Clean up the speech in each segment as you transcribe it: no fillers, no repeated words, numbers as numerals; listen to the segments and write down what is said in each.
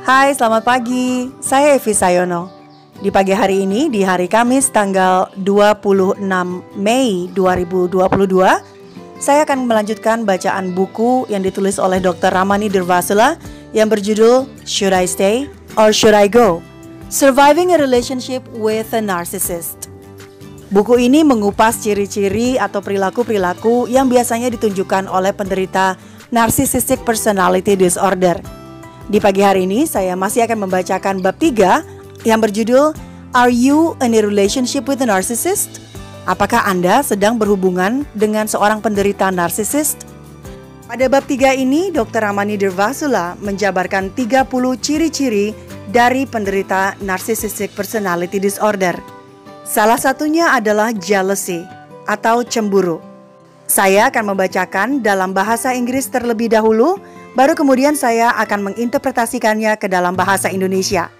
Hai, selamat pagi. Saya Evi Sayono. Di pagi hari ini, di hari Kamis tanggal 26 Mei 2022, saya akan melanjutkan bacaan buku yang ditulis oleh Dr. Ramani Durvasula yang berjudul Should I Stay or Should I Go? Surviving a Relationship with a Narcissist. Buku ini mengupas ciri-ciri atau perilaku-perilaku yang biasanya ditunjukkan oleh penderita Narcissistic Personality Disorder. Di pagi hari ini saya masih akan membacakan bab 3 yang berjudul Are you in a relationship with a narcissist? Apakah Anda sedang berhubungan dengan seorang penderita narsisist? Pada bab 3 ini Dr. Ramani Durvasula menjabarkan 30 ciri-ciri dari penderita Narcissistic Personality Disorder. Salah satunya adalah jealousy atau cemburu. Saya akan membacakan dalam bahasa Inggris terlebih dahulu, baru kemudian saya akan menginterpretasikannya ke dalam bahasa Indonesia.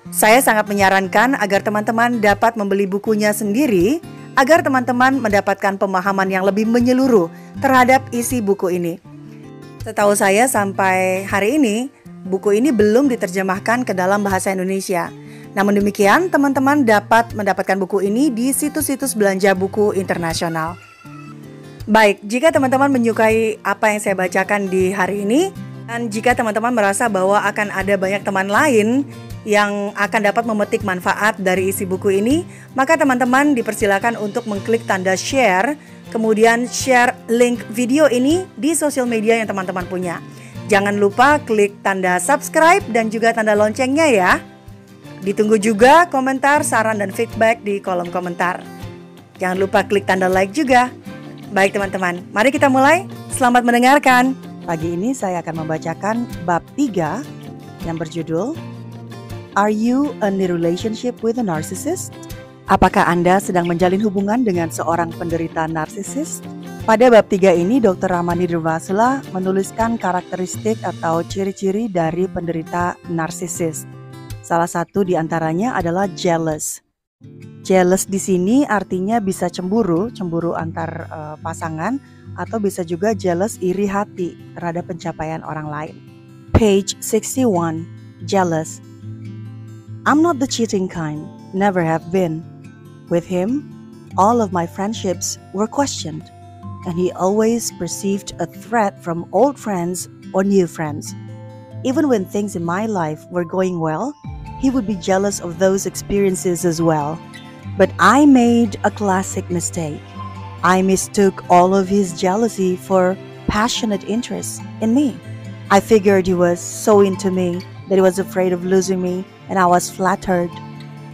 Saya sangat menyarankan agar teman-teman dapat membeli bukunya sendiri, agar teman-teman mendapatkan pemahaman yang lebih menyeluruh terhadap isi buku ini. Setahu saya sampai hari ini, buku ini belum diterjemahkan ke dalam bahasa Indonesia. Namun demikian, teman-teman dapat mendapatkan buku ini di situs-situs belanja buku internasional. Baik, jika teman-teman menyukai apa yang saya bacakan di hari ini, dan jika teman-teman merasa bahwa akan ada banyak teman lain yang akan dapat memetik manfaat dari isi buku ini, maka teman-teman dipersilakan untuk mengklik tanda share, kemudian share link video ini di sosial media yang teman-teman punya. Jangan lupa klik tanda subscribe dan juga tanda loncengnya ya. Ditunggu juga komentar, saran, dan feedback di kolom komentar. Jangan lupa klik tanda like juga. Baik teman-teman, mari kita mulai. Selamat mendengarkan. Pagi ini saya akan membacakan bab 3 yang berjudul Are you in a relationship with a narcissist? Apakah Anda sedang menjalin hubungan dengan seorang penderita narsisis? Pada bab 3 ini, Dr. Ramani Durvasula menuliskan karakteristik atau ciri-ciri dari penderita narsisis. Salah satu di antaranya adalah jealous. Jealous di sini artinya bisa cemburu antar pasangan, atau bisa juga jealous iri hati terhadap pencapaian orang lain. Page 61, jealous. I'm not the cheating kind, never have been. With him, all of my friendships were questioned, and he always perceived a threat from old friends or new friends. Even when things in my life were going well, he would be jealous of those experiences as well. But I made a classic mistake. I mistook all of his jealousy for passionate interest in me. I figured he was so into me that he was afraid of losing me, and I was flattered.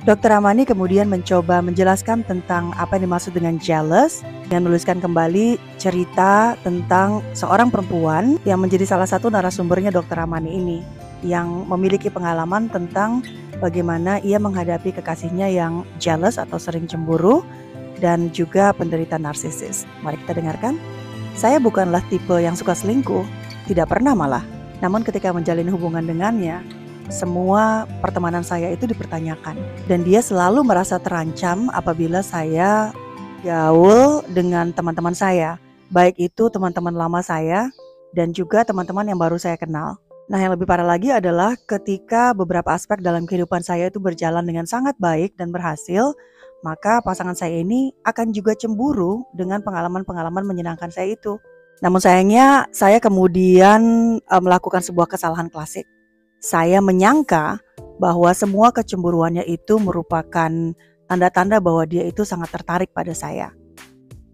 Dr. Ramani kemudian mencoba menjelaskan tentang apa yang dimaksud dengan jealous, dan menuliskan kembali cerita tentang seorang perempuan yang menjadi salah satu narasumbernya Dr. Ramani ini, yang memiliki pengalaman tentang bagaimana ia menghadapi kekasihnya yang jealous atau sering cemburu dan juga penderita narsisis. Mari kita dengarkan. Saya bukanlah tipe yang suka selingkuh, tidak pernah malah. Namun ketika menjalin hubungan dengannya, semua pertemanan saya itu dipertanyakan. Dan dia selalu merasa terancam apabila saya gaul dengan teman-teman saya. Baik itu teman-teman lama saya dan juga teman-teman yang baru saya kenal. Nah, yang lebih parah lagi adalah ketika beberapa aspek dalam kehidupan saya itu berjalan dengan sangat baik dan berhasil, maka pasangan saya ini akan juga cemburu dengan pengalaman-pengalaman menyenangkan saya itu. Namun sayangnya, saya kemudian melakukan sebuah kesalahan klasik. Saya menyangka bahwa semua kecemburuannya itu merupakan tanda-tanda bahwa dia itu sangat tertarik pada saya.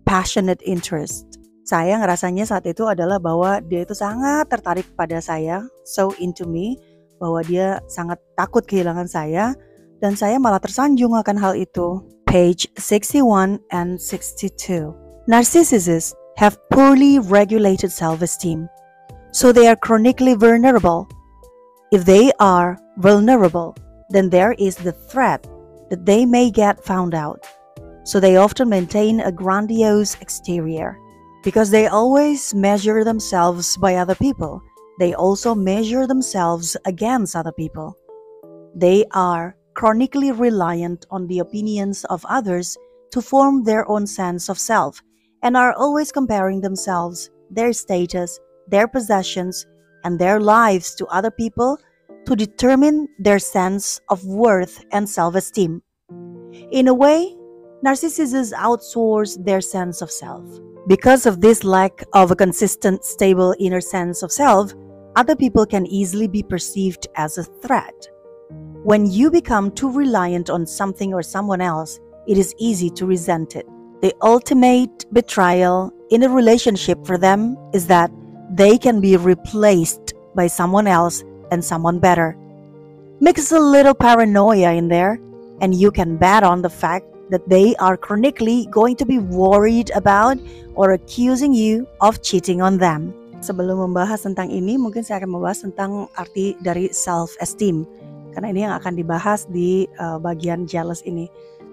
Passionate interest. Saya ngerasanya saat itu adalah bahwa dia itu sangat tertarik pada saya, so into me, bahwa dia sangat takut kehilangan saya, dan saya malah tersanjung akan hal itu. Page 61 and 62. Narcissists have poorly regulated self-esteem, so they are chronically vulnerable. If they are vulnerable, then there is the threat that they may get found out, so they often maintain a grandiose exterior. Because they always measure themselves by other people, they also measure themselves against other people. They are chronically reliant on the opinions of others to form their own sense of self, and are always comparing themselves, their status, their possessions, and their lives to other people to determine their sense of worth and self-esteem. In a way, narcissists outsource their sense of self. Because of this lack of a consistent, stable inner sense of self, other people can easily be perceived as a threat. When you become too reliant on something or someone else, it is easy to resent it. The ultimate betrayal in a relationship for them is that they can be replaced by someone else and someone better. Mix a little paranoia in there, and you can bet on the fact that they are chronically going to be worried about or accusing you of cheating on them. Sebelum membahas tentang ini, mungkin saya akan membahas tentang arti dari self-esteem. Karena ini yang akan dibahas di bagian jealous ini.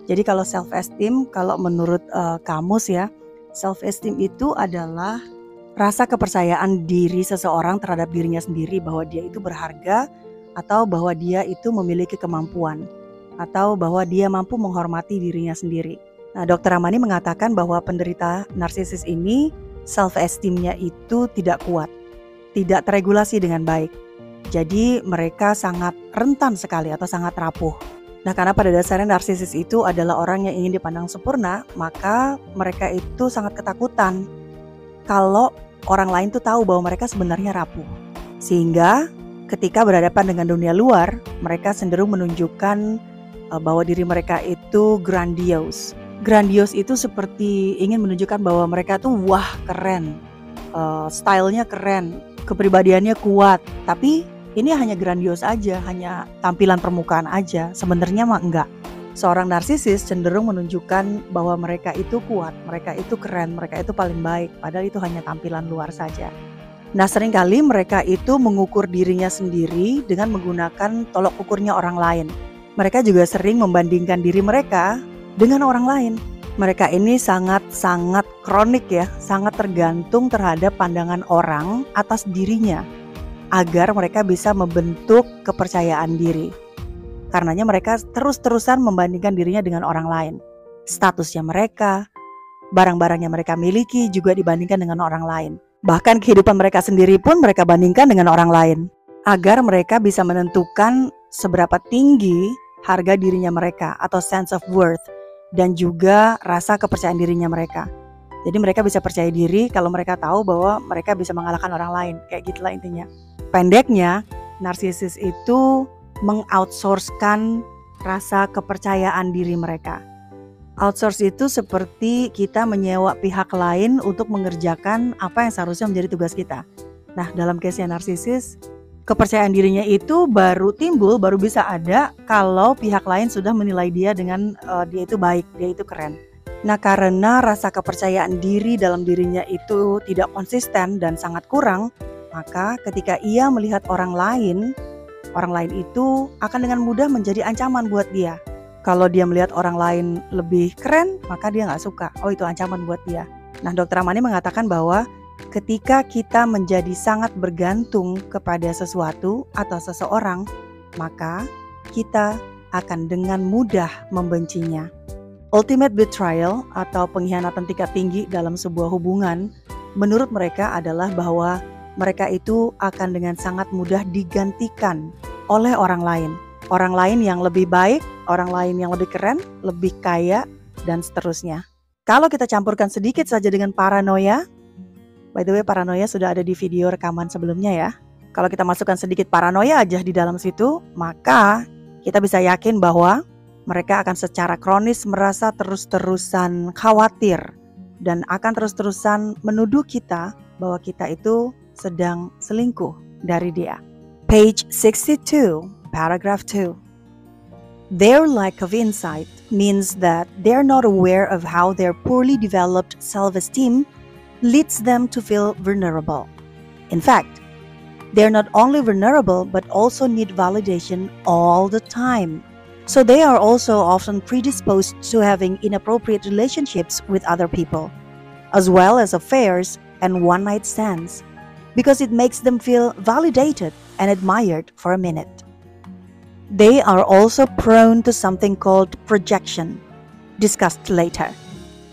Jadi kalau self-esteem, kalau menurut kamus ya, self-esteem itu adalah rasa kepercayaan diri seseorang terhadap dirinya sendiri, bahwa dia itu berharga, atau bahwa dia itu memiliki kemampuan, atau bahwa dia mampu menghormati dirinya sendiri. Nah, Dr. Ramani mengatakan bahwa penderita narsisis ini self-esteem-nya itu tidak kuat, tidak teregulasi dengan baik. Jadi mereka sangat rentan sekali atau sangat rapuh. Nah, karena pada dasarnya narsisis itu adalah orang yang ingin dipandang sempurna, maka mereka itu sangat ketakutan kalau orang lain tuh tahu bahwa mereka sebenarnya rapuh. Sehingga ketika berhadapan dengan dunia luar, mereka cenderung menunjukkan bahwa diri mereka itu grandios. Grandios itu seperti ingin menunjukkan bahwa mereka tuh wah keren, stylenya keren, kepribadiannya kuat. Tapi ini hanya grandios aja, hanya tampilan permukaan aja. Sebenarnya mah enggak. Seorang narsisis cenderung menunjukkan bahwa mereka itu kuat, mereka itu keren, mereka itu paling baik. Padahal itu hanya tampilan luar saja. Nah, seringkali mereka itu mengukur dirinya sendiri dengan menggunakan tolok ukurnya orang lain. Mereka juga sering membandingkan diri mereka dengan orang lain. Mereka ini sangat-sangat kronik ya, sangat tergantung terhadap pandangan orang atas dirinya agar mereka bisa membentuk kepercayaan diri. Karenanya mereka terus-terusan membandingkan dirinya dengan orang lain. Statusnya mereka, barang-barang yang mereka miliki juga dibandingkan dengan orang lain. Bahkan kehidupan mereka sendiri pun mereka bandingkan dengan orang lain, agar mereka bisa menentukan seberapa tinggi harga dirinya mereka atau sense of worth, dan juga rasa kepercayaan dirinya mereka. Jadi mereka bisa percaya diri kalau mereka tahu bahwa mereka bisa mengalahkan orang lain. Kayak gitulah intinya. Pendeknya, narsisis itu mengoutsourcekan rasa kepercayaan diri mereka. Outsource itu seperti kita menyewa pihak lain untuk mengerjakan apa yang seharusnya menjadi tugas kita. Nah, dalam case-nya narsisis, kepercayaan dirinya itu baru timbul, baru bisa ada kalau pihak lain sudah menilai dia dengan dia itu baik, dia itu keren. Nah, karena rasa kepercayaan diri dalam dirinya itu tidak konsisten dan sangat kurang, maka ketika ia melihat orang lain itu akan dengan mudah menjadi ancaman buat dia. Kalau dia melihat orang lain lebih keren, maka dia nggak suka. Oh, itu ancaman buat dia. Nah, Dr. Ramani mengatakan bahwa ketika kita menjadi sangat bergantung kepada sesuatu atau seseorang, maka kita akan dengan mudah membencinya. Ultimate betrayal atau pengkhianatan tingkat tinggi dalam sebuah hubungan, menurut mereka adalah bahwa mereka itu akan dengan sangat mudah digantikan oleh orang lain. Orang lain yang lebih baik, orang lain yang lebih keren, lebih kaya, dan seterusnya. Kalau kita campurkan sedikit saja dengan paranoia, by the way paranoia sudah ada di video rekaman sebelumnya ya. Kalau kita masukkan sedikit paranoia aja di dalam situ, maka kita bisa yakin bahwa mereka akan secara kronis merasa terus-terusan khawatir dan akan terus-terusan menuduh kita bahwa kita itu sedang selingkuh dari dia. Page 62, paragraph 2. Their lack of insight means that they're not aware of how their poorly developed self-esteem leads them to feel vulnerable. In fact, they're not only vulnerable but also need validation all the time. So they are also often predisposed to having inappropriate relationships with other people, as well as affairs and one-night stands, because it makes them feel validated and admired for a minute. They are also prone to something called projection, discussed later,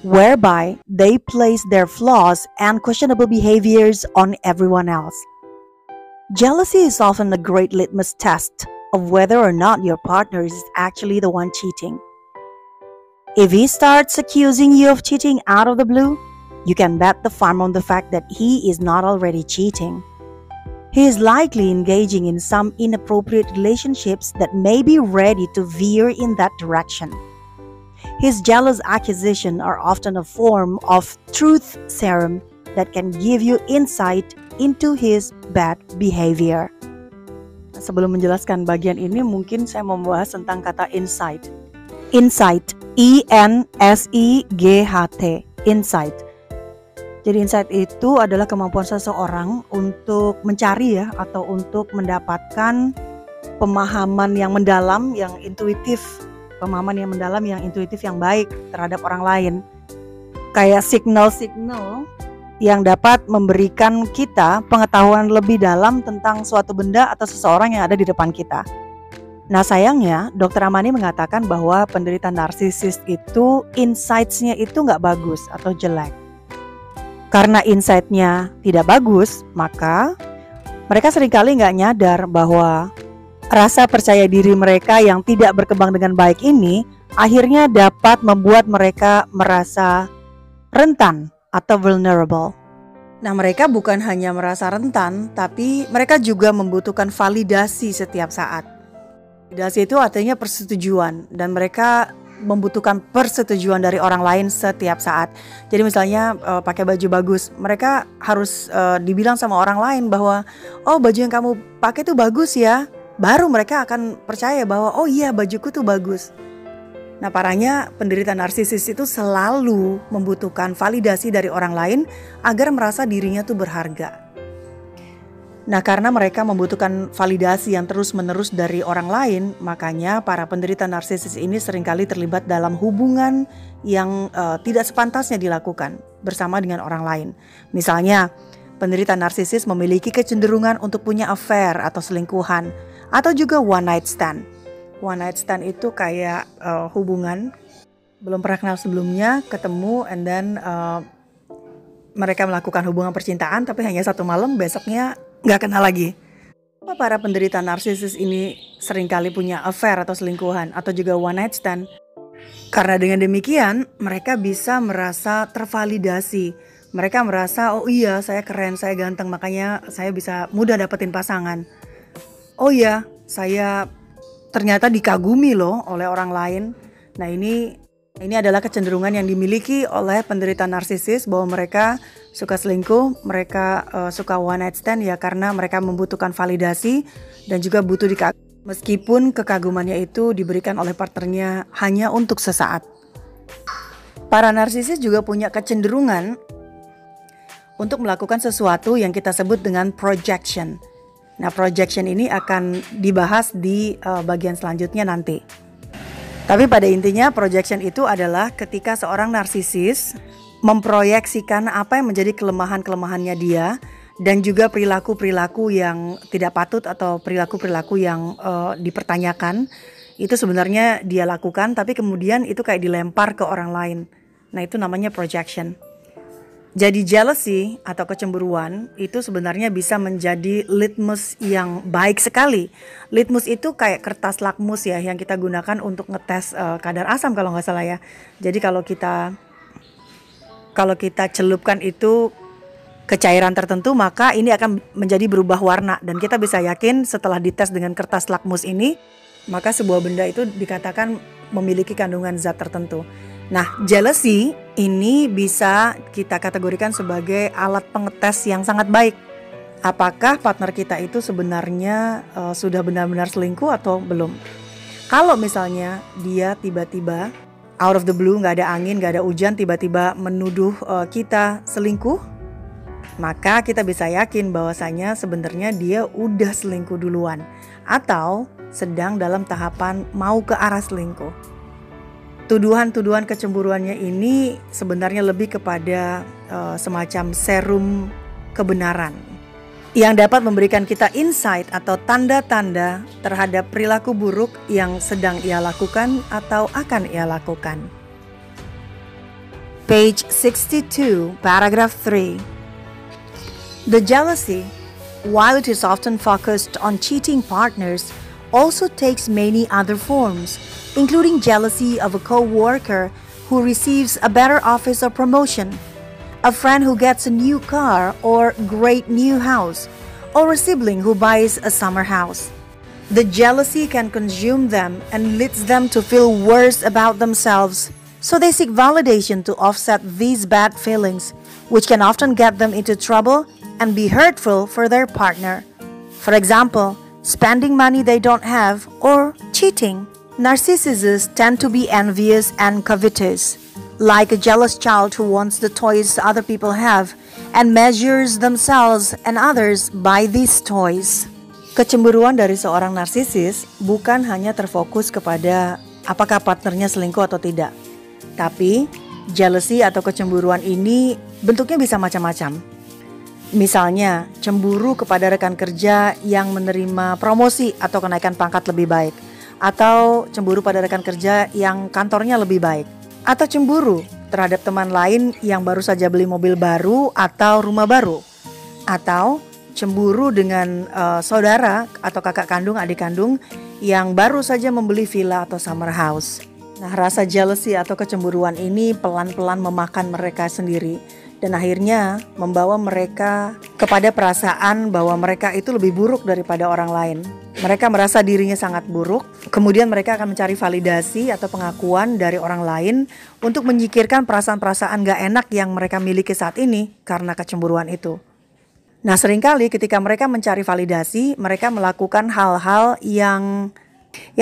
whereby they place their flaws and questionable behaviors on everyone else. Jealousy is often a great litmus test of whether or not your partner is actually the one cheating. If he starts accusing you of cheating out of the blue, you can bet the farm on the fact that he is not already cheating. He is likely engaging in some inappropriate relationships that may be ready to veer in that direction. His jealous accusations are often a form of truth serum that can give you insight into his bad behavior. Sebelum menjelaskan bagian ini, mungkin saya mau membahas tentang kata insight. Insight, I-N-S-I-G-H-T, insight. Jadi insight itu adalah kemampuan seseorang untuk mencari atau untuk mendapatkan pemahaman yang mendalam, yang intuitif, yang intuitif yang baik terhadap orang lain. Kayak signal-signal yang dapat memberikan kita pengetahuan lebih dalam tentang suatu benda atau seseorang yang ada di depan kita. Nah sayangnya, Dr. Amani mengatakan bahwa penderita narsisis itu insights-nya itu nggak bagus atau jelek. Karena insight-nya tidak bagus, maka mereka seringkali nggak nyadar bahwa rasa percaya diri mereka yang tidak berkembang dengan baik ini akhirnya dapat membuat mereka merasa rentan atau vulnerable. Nah, mereka bukan hanya merasa rentan, tapi mereka juga membutuhkan validasi setiap saat. Validasi itu artinya persetujuan, dan mereka membutuhkan persetujuan dari orang lain setiap saat. Jadi misalnya pakai baju bagus, mereka harus dibilang sama orang lain bahwa oh baju yang kamu pakai tuh bagus ya. Baru mereka akan percaya bahwa oh iya bajuku tuh bagus. Nah parahnya penderita narsisis itu selalu membutuhkan validasi dari orang lain agar merasa dirinya tuh berharga. Nah karena mereka membutuhkan validasi yang terus-menerus dari orang lain, makanya para penderita narsisis ini seringkali terlibat dalam hubungan yang tidak sepantasnya dilakukan bersama dengan orang lain. Misalnya, penderita narsisis memiliki kecenderungan untuk punya affair atau selingkuhan, atau juga one night stand. One night stand itu kayak hubungan, belum pernah kenal sebelumnya, ketemu, and then mereka melakukan hubungan percintaan, tapi hanya satu malam, besoknya nggak kenal lagi. Kenapa para penderita narsisis ini seringkali punya affair atau selingkuhan atau juga one night stand? Karena dengan demikian mereka bisa merasa tervalidasi. Mereka merasa oh iya saya keren, saya ganteng, makanya saya bisa mudah dapetin pasangan. Oh iya saya ternyata dikagumi loh oleh orang lain. Nah ini adalah kecenderungan yang dimiliki oleh penderita narsisis bahwa mereka suka selingkuh, mereka suka one night stand ya karena mereka membutuhkan validasi dan juga butuh dikagumi. Meskipun kekagumannya itu diberikan oleh partnernya hanya untuk sesaat. Para narsisis juga punya kecenderungan untuk melakukan sesuatu yang kita sebut dengan projection. Nah projection ini akan dibahas di bagian selanjutnya nanti. Tapi pada intinya projection itu adalah ketika seorang narsisis memproyeksikan apa yang menjadi kelemahan-kelemahannya dia dan juga perilaku-perilaku yang tidak patut atau perilaku-perilaku yang dipertanyakan itu sebenarnya dia lakukan tapi kemudian itu kayak dilempar ke orang lain. Nah itu namanya projection. Jadi jealousy atau kecemburuan itu sebenarnya bisa menjadi litmus yang baik sekali. Litmus itu kayak kertas lakmus ya yang kita gunakan untuk ngetes kadar asam kalau nggak salah ya. Jadi kalau kita celupkan itu ke cairan tertentu maka ini akan menjadi berubah warna. Dan kita bisa yakin setelah dites dengan kertas lakmus ini maka sebuah benda itu dikatakan memiliki kandungan zat tertentu. Nah, jealousy ini bisa kita kategorikan sebagai alat pengetes yang sangat baik. Apakah partner kita itu sebenarnya sudah benar-benar selingkuh atau belum? Kalau misalnya dia tiba-tiba out of the blue, gak ada angin, gak ada hujan, tiba-tiba menuduh kita selingkuh, maka kita bisa yakin bahwasanya sebenarnya dia udah selingkuh duluan atau sedang dalam tahapan mau ke arah selingkuh. Tuduhan-tuduhan kecemburuannya ini sebenarnya lebih kepada semacam serum kebenaran yang dapat memberikan kita insight atau tanda-tanda terhadap perilaku buruk yang sedang ia lakukan atau akan ia lakukan. Page 62, paragraph 3. The jealousy while it is often focused on cheating partners, also takes many other forms, including jealousy of a co-worker who receives a better office or promotion, a friend who gets a new car or great new house, or a sibling who buys a summer house. The jealousy can consume them and leads them to feel worse about themselves, so they seek validation to offset these bad feelings, which can often get them into trouble and be hurtful for their partner. For example, spending money they don't have or cheating. Narcissists tend to be envious and covetous, like a jealous child who wants the toys other people have and measures themselves and others by these toys. Kecemburuan dari seorang narsisis bukan hanya terfokus kepada apakah partnernya selingkuh atau tidak. Tapi, jealousy atau kecemburuan ini bentuknya bisa macam-macam. Misalnya, cemburu kepada rekan kerja yang menerima promosi atau kenaikan pangkat lebih baik. Atau cemburu pada rekan kerja yang kantornya lebih baik. Atau cemburu terhadap teman lain yang baru saja beli mobil baru atau rumah baru. Atau cemburu dengan saudara atau kakak kandung, adik kandung yang baru saja membeli villa atau summer house. Nah, rasa jealousy atau kecemburuan ini pelan-pelan memakan mereka sendiri dan akhirnya membawa mereka kepada perasaan bahwa mereka itu lebih buruk daripada orang lain. Mereka merasa dirinya sangat buruk, kemudian mereka akan mencari validasi atau pengakuan dari orang lain untuk menyingkirkan perasaan-perasaan gak enak yang mereka miliki saat ini karena kecemburuan itu. Nah, seringkali ketika mereka mencari validasi, mereka melakukan hal-hal yang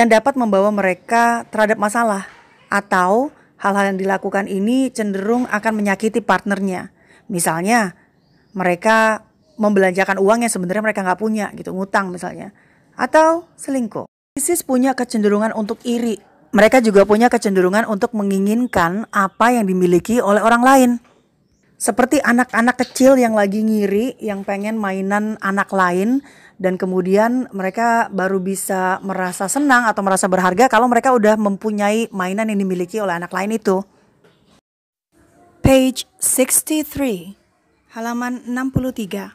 dapat membawa mereka terhadap masalah. Atau hal-hal yang dilakukan ini cenderung akan menyakiti partnernya. Misalnya, mereka membelanjakan uang yang sebenarnya mereka nggak punya, gitu, ngutang misalnya. Atau selingkuh. Narsisis punya kecenderungan untuk iri. Mereka juga punya kecenderungan untuk menginginkan apa yang dimiliki oleh orang lain. Seperti anak-anak kecil yang lagi ngiri, yang pengen mainan anak lain, dan kemudian mereka baru bisa merasa senang atau merasa berharga kalau mereka udah mempunyai mainan yang dimiliki oleh anak lain itu. Page 63, halaman 63.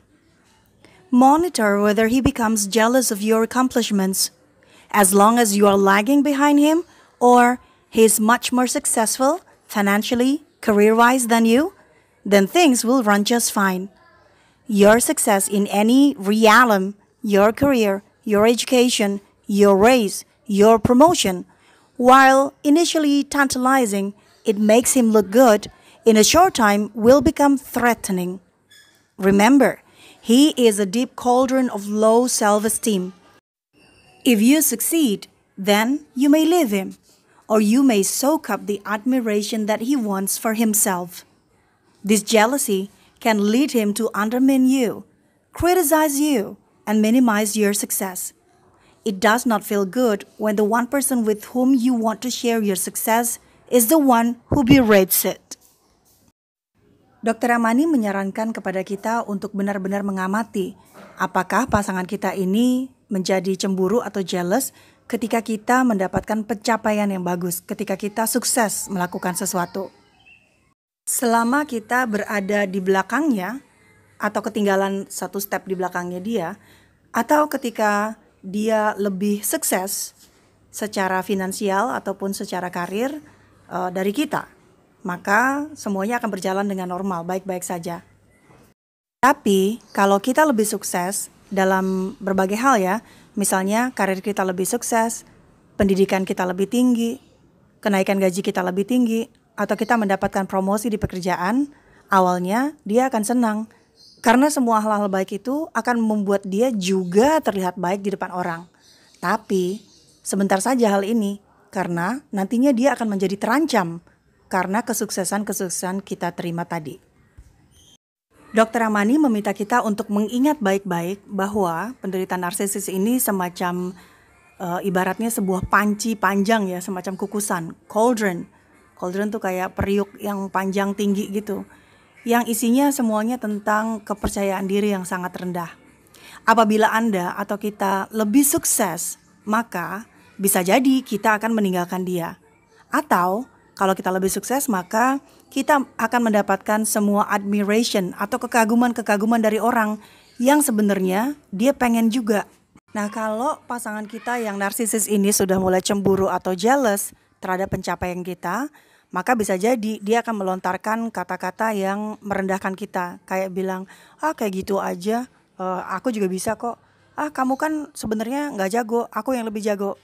Monitor whether he becomes jealous of your accomplishments. As long as you are lagging behind him, or he is much more successful financially, career-wise than you, then things will run just fine. Your success in any realm, your career, your education, your raise, your promotion, while initially tantalizing, it makes him look good, in a short time will become threatening. Remember, he is a deep cauldron of low self-esteem. If you succeed, then you may leave him, or you may soak up the admiration that he wants for himself. This jealousy can lead him to undermine you, criticize you, and minimize your success. It does not feel good when the one person with whom you want to share your success is the one who berates it. Dr. Amani menyarankan kepada kita untuk benar-benar mengamati apakah pasangan kita ini menjadi cemburu atau jealous ketika kita mendapatkan pencapaian yang bagus, ketika kita sukses melakukan sesuatu. Selama kita berada di belakangnya atau ketinggalan satu step di belakangnya dia, atau ketika dia lebih sukses secara finansial ataupun secara karir dari kita, maka semuanya akan berjalan dengan normal, baik-baik saja. Tapi kalau kita lebih sukses dalam berbagai hal ya, misalnya karir kita lebih sukses, pendidikan kita lebih tinggi, kenaikan gaji kita lebih tinggi, atau kita mendapatkan promosi di pekerjaan, awalnya dia akan senang. Karena semua hal-hal baik itu akan membuat dia juga terlihat baik di depan orang. Tapi sebentar saja hal ini, karena nantinya dia akan menjadi terancam karena kesuksesan-kesuksesan kita terima tadi. Dr. Amani meminta kita untuk mengingat baik-baik bahwa penderita narsisis ini semacam ibaratnya sebuah panci panjang ya, semacam kukusan, cauldron. Cauldron tuh kayak periuk yang panjang tinggi gitu, yang isinya semuanya tentang kepercayaan diri yang sangat rendah. Apabila Anda atau kita lebih sukses, maka bisa jadi kita akan meninggalkan dia. Atau kalau kita lebih sukses, maka kita akan mendapatkan semua admiration atau kekaguman-kekaguman dari orang yang sebenarnya dia pengen juga. Nah, kalau pasangan kita yang narsisis ini sudah mulai cemburu atau jealous terhadap pencapaian kita, maka bisa jadi dia akan melontarkan kata-kata yang merendahkan kita, kayak bilang, ah kayak gitu aja, aku juga bisa kok. Ah kamu kan sebenarnya nggak jago, aku yang lebih jago.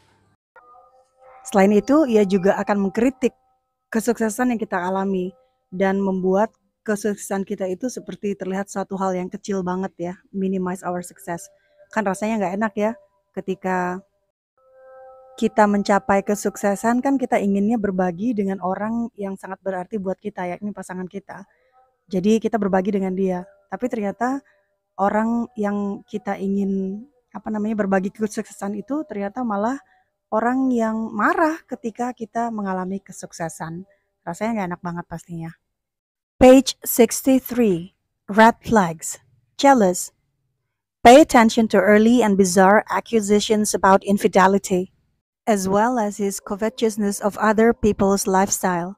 Selain itu, ia juga akan mengkritik kesuksesan yang kita alami dan membuat kesuksesan kita itu seperti terlihat suatu hal yang kecil banget ya, minimize our success. Kan rasanya nggak enak ya ketika kita mencapai kesuksesan, kan kita inginnya berbagi dengan orang yang sangat berarti buat kita, yakni pasangan kita. Jadi kita berbagi dengan dia. Tapi ternyata orang yang kita ingin berbagi kesuksesan itu ternyata malah orang yang marah ketika kita mengalami kesuksesan. Rasanya nggak enak banget pastinya. Page 63. Red flags. Jealous. Pay attention to early and bizarre accusations about infidelity, as well as his covetousness of other people's lifestyle.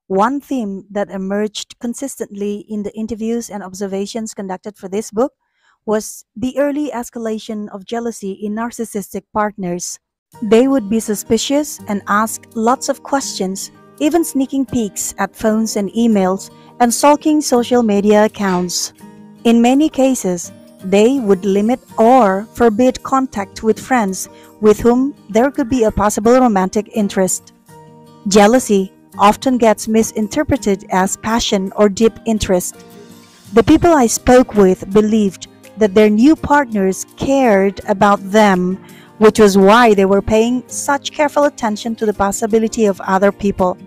One theme that emerged consistently in the interviews and observations conducted for this book was the early escalation of jealousy in narcissistic partners. They would be suspicious and ask lots of questions, even sneaking peeks at phones and emails and stalking social media accounts. In many cases, they would limit or forbid contact with friends with whom there could be a possible romantic interest. Jealousy often gets misinterpreted as passion or deep interest. The people I spoke with believed that their new partners cared about them, which was why they were paying such careful attention to the possibility of other people.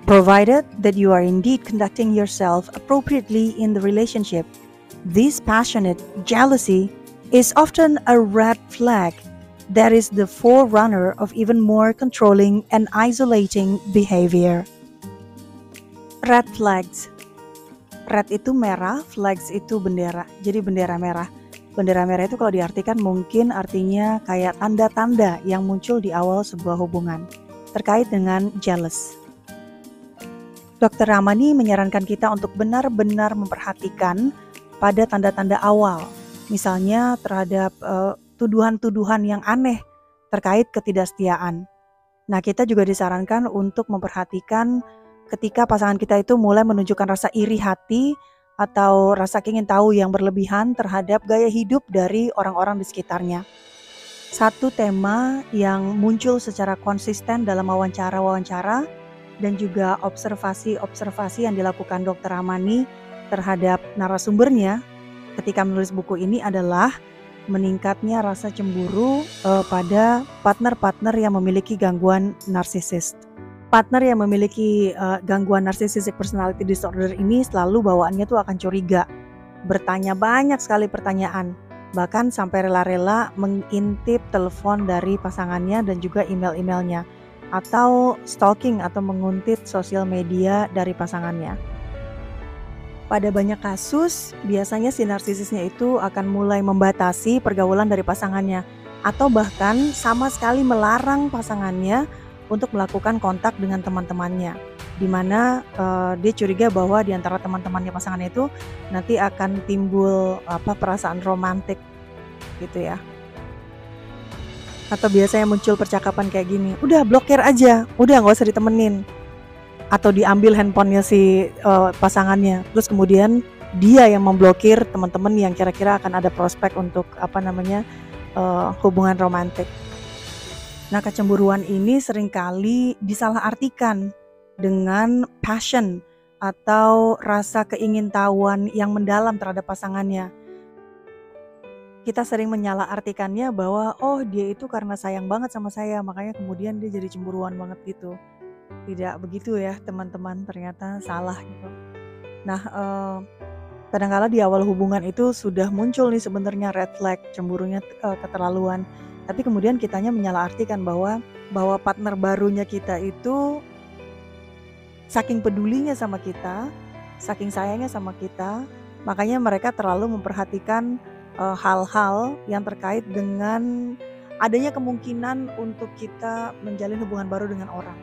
Provided that you are indeed conducting yourself appropriately in the relationship, this passionate jealousy is often a red flag that is the forerunner of even more controlling and isolating behavior. Red flags. Red itu merah, flags itu bendera. Jadi bendera merah. Bendera merah itu kalau diartikan mungkin artinya kayak tanda-tanda yang muncul di awal sebuah hubungan terkait dengan jealous. Dr. Ramani menyarankan kita untuk benar-benar memperhatikan pada tanda-tanda awal. Misalnya terhadap tuduhan-tuduhan yang aneh terkait ketidaksetiaan. Nah, kita juga disarankan untuk memperhatikan ketika pasangan kita itu mulai menunjukkan rasa iri hati atau rasa ingin tahu yang berlebihan terhadap gaya hidup dari orang-orang di sekitarnya. Satu tema yang muncul secara konsisten dalam wawancara-wawancara dan juga observasi-observasi yang dilakukan Dr. Ramani terhadap narasumbernya ketika menulis buku ini adalah meningkatnya rasa cemburu pada partner-partner yang memiliki gangguan narsisis. Partner yang memiliki gangguan narcissistic personality disorder ini selalu bawaannya tuh akan curiga, bertanya banyak sekali pertanyaan, bahkan sampai rela-rela mengintip telepon dari pasangannya dan juga email-emailnya, atau stalking atau menguntit sosial media dari pasangannya. Pada banyak kasus, biasanya si narsisisnya itu akan mulai membatasi pergaulan dari pasangannya atau bahkan sama sekali melarang pasangannya untuk melakukan kontak dengan teman-temannya, di mana dia curiga bahwa di antara teman-temannya pasangannya itu nanti akan timbul perasaan romantik gitu ya. Atau biasanya muncul percakapan kayak gini, udah blokir aja, udah nggak usah ditemenin. Atau diambil handphonenya si pasangannya, terus kemudian dia yang memblokir teman-teman yang kira-kira akan ada prospek untuk hubungan romantik. Nah, kecemburuan ini seringkali disalahartikan dengan passion atau rasa keingintahuan yang mendalam terhadap pasangannya. Kita sering menyalahartikannya bahwa oh dia itu karena sayang banget sama saya, makanya kemudian dia jadi cemburuan banget gitu. Tidak begitu ya teman-teman, ternyata salah gitu. Nah, kadang-kala di awal hubungan itu sudah muncul nih sebenarnya red flag, cemburunya keterlaluan. Tapi kemudian kitanya menyalahartikan bahwa partner barunya kita itu saking pedulinya sama kita, saking sayangnya sama kita, makanya mereka terlalu memperhatikan hal-hal yang terkait dengan adanya kemungkinan untuk kita menjalin hubungan baru dengan orang.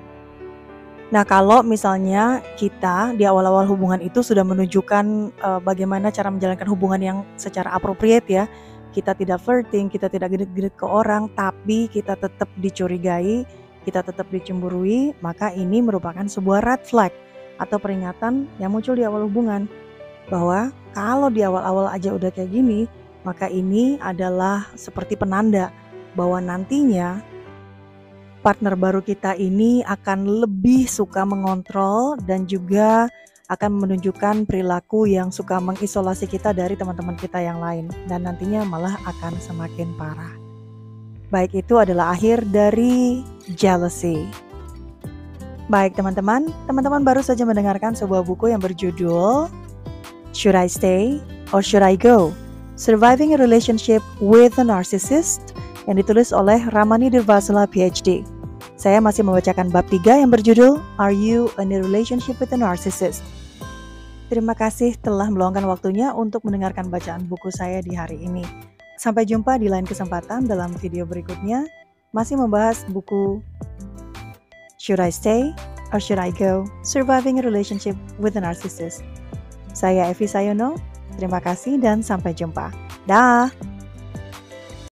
Nah, kalau misalnya kita di awal-awal hubungan itu sudah menunjukkan bagaimana cara menjalankan hubungan yang secara appropriate ya. Kita tidak flirting, kita tidak genit-genit ke orang, tapi kita tetap dicurigai, kita tetap dicemburui, maka ini merupakan sebuah red flag atau peringatan yang muncul di awal hubungan. Bahwa kalau di awal-awal aja udah kayak gini, maka ini adalah seperti penanda bahwa nantinya partner baru kita ini akan lebih suka mengontrol dan juga akan menunjukkan perilaku yang suka mengisolasi kita dari teman-teman kita yang lain, dan nantinya malah akan semakin parah. Baik, itu adalah akhir dari jealousy. Baik teman-teman baru saja mendengarkan sebuah buku yang berjudul Should I Stay or Should I Go? Surviving a Relationship with a Narcissist, yang ditulis oleh Ramani Dirvasula PhD. Saya masih membacakan bab 3 yang berjudul Are You in a Relationship with a Narcissist? Terima kasih telah meluangkan waktunya untuk mendengarkan bacaan buku saya di hari ini. Sampai jumpa di lain kesempatan dalam video berikutnya, masih membahas buku Should I Stay or Should I Go? Surviving a Relationship with a Narcissist. Saya Evi Sayono, terima kasih dan sampai jumpa. Dah.